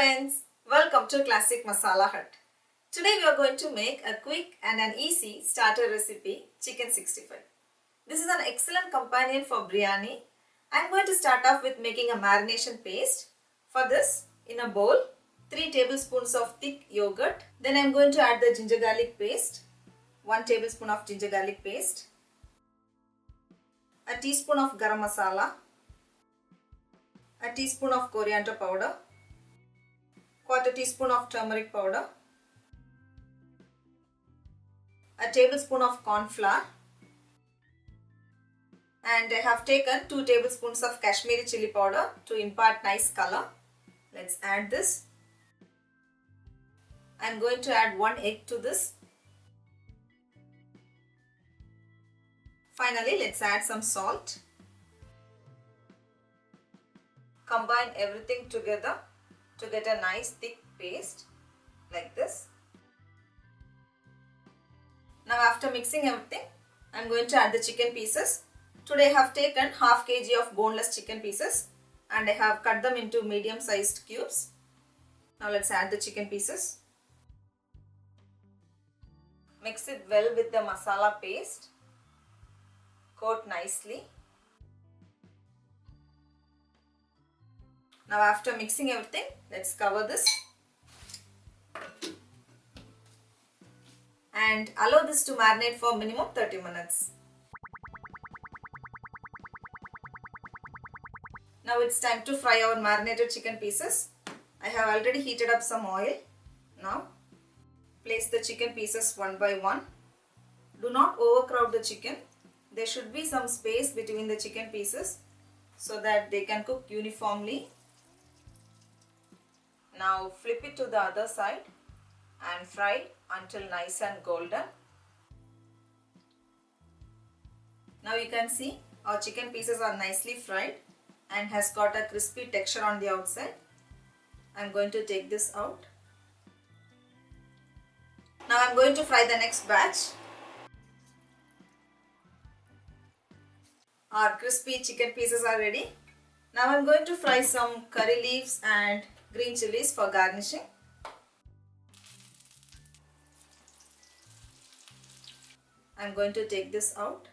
friends, welcome to Classic Masala Hut. Today we are going to make a quick and an easy starter recipe, chicken 65. This is an excellent companion for biryani. I am going to start off with making a marination paste. For this, in a bowl, 3 tablespoons of thick yogurt. Then I am going to add the ginger garlic paste, 1 tablespoon of ginger garlic paste, a teaspoon of garam masala, a teaspoon of coriander powder, quarter teaspoon of turmeric powder, a tablespoon of corn flour, and I have taken 2 tablespoons of Kashmiri chili powder to impart nice color. Let's add this. I am going to add 1 egg to this. Finally, let's add some salt. Combine everything together to get a nice thick paste like this. Now after mixing everything, I am going to add the chicken pieces. Today I have taken half kg of boneless chicken pieces and I have cut them into medium sized cubes. Now let's add the chicken pieces. Mix it well with the masala paste. Coat nicely. Now after mixing everything, let's cover this and allow this to marinate for minimum 30 minutes. Now it's time to fry our marinated chicken pieces. I have already heated up some oil. Now place the chicken pieces one by one. Do not overcrowd the chicken. There should be some space between the chicken pieces so that they can cook uniformly. Now flip it to the other side and fry until nice and golden. Now you can see our chicken pieces are nicely fried and has got a crispy texture on the outside. I am going to take this out. Now I am going to fry the next batch. Our crispy chicken pieces are ready. Now I am going to fry some curry leaves and green chilies for garnishing. I am going to take this out.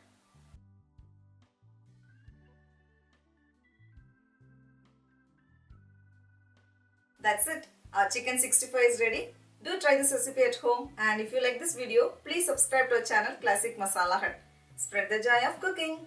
That's it. Our chicken 65 is ready. Do try this recipe at home, and if you like this video, please subscribe to our channel Classic Masala Hut. Spread the joy of cooking.